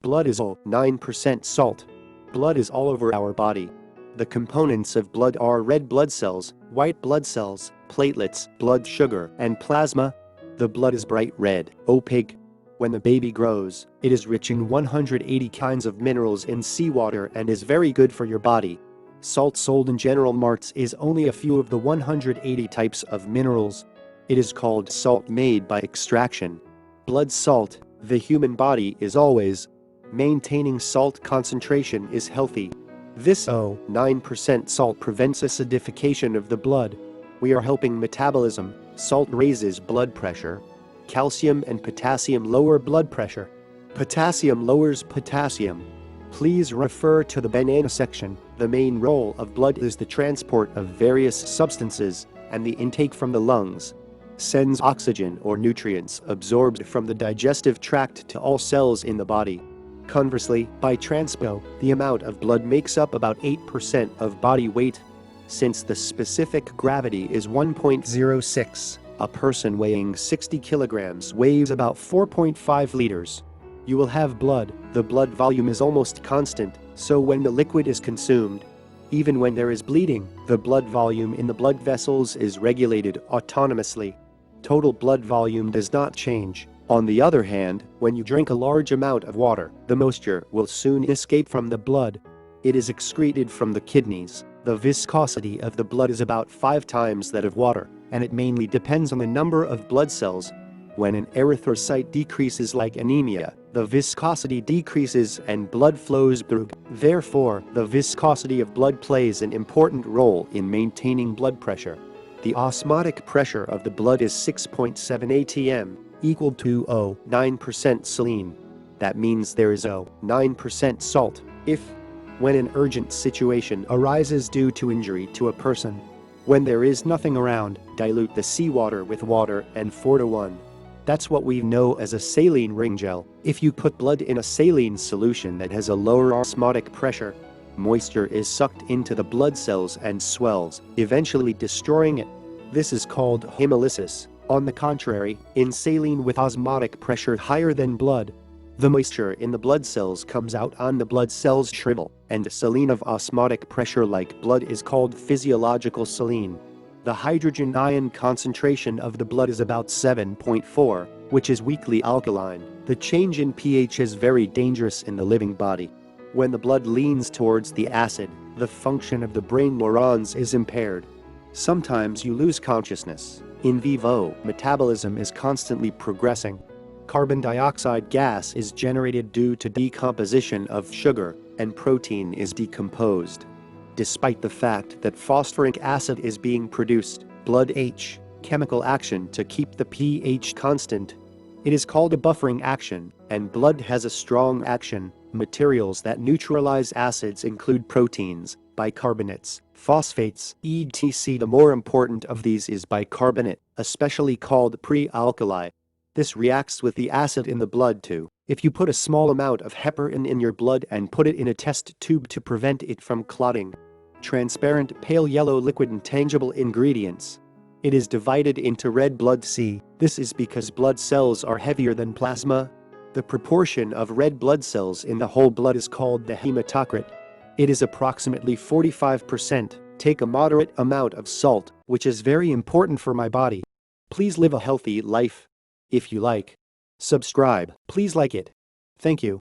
Blood is 9% salt. Blood is all over our body. The components of blood are red blood cells, white blood cells, platelets, blood sugar, and plasma. The blood is bright red, opaque. When the baby grows, it is rich in 180 kinds of minerals in seawater and is very good for your body. Salt sold in general marts is only a few of the 180 types of minerals. It is called salt made by extraction. Blood salt, the human body is always maintaining salt concentration is healthy. This 9% salt prevents acidification of the blood. We are helping metabolism. Salt raises blood pressure. Calcium and potassium lower blood pressure. Potassium lowers potassium. Please refer to the banana section. The main role of blood is the transport of various substances, and the intake from the lungs sends oxygen or nutrients absorbed from the digestive tract to all cells in the body. Conversely, by transpo, the amount of blood makes up about 8% of body weight. Since the specific gravity is 1.06, a person weighing 60 kilograms weighs about 4.5 liters. You will have blood. The blood volume is almost constant, so when the liquid is consumed, even when there is bleeding, the blood volume in the blood vessels is regulated autonomously. Total blood volume does not change. On the other hand, when you drink a large amount of water, the moisture will soon escape from the blood. It is excreted from the kidneys. The viscosity of the blood is about 5 times that of water, and it mainly depends on the number of blood cells. When an erythrocyte decreases like anemia, the viscosity decreases and blood flows through. Therefore, the viscosity of blood plays an important role in maintaining blood pressure. The osmotic pressure of the blood is 6.7 atm, equal to 9% saline. That means there is 9% salt. When an urgent situation arises due to injury to a person, when there is nothing around, dilute the seawater with water and 4:1. That's what we know as a saline ring gel. If you put blood in a saline solution that has a lower osmotic pressure, moisture is sucked into the blood cells and swells, eventually destroying it. This is called hemolysis. On the contrary, in saline with osmotic pressure higher than blood, the moisture in the blood cells comes out on the blood cells shrivel, and saline of osmotic pressure like blood is called physiological saline. The hydrogen ion concentration of the blood is about 7.4, which is weakly alkaline. The change in pH is very dangerous in the living body. When the blood leans towards the acid, the function of the brain neurons is impaired. Sometimes you lose consciousness. In vivo, metabolism is constantly progressing. Carbon dioxide gas is generated due to decomposition of sugar, and protein is decomposed. Despite the fact that phosphoric acid is being produced, blood H, chemical action to keep the pH constant. It is called a buffering action, and blood has a strong action. Materials that neutralize acids include proteins, bicarbonates, phosphates, etc. The more important of these is bicarbonate, especially called pre-alkali. This reacts with the acid in the blood too. If you put a small amount of heparin in your blood and put it in a test tube to prevent it from clotting. Transparent pale yellow liquid intangible ingredients. It is divided into red blood cells. This is because blood cells are heavier than plasma. The proportion of red blood cells in the whole blood is called the hematocrit. It is approximately 45%. Take a moderate amount of salt, which is very important for my body. Please live a healthy life. If you like, subscribe. Please like it. Thank you.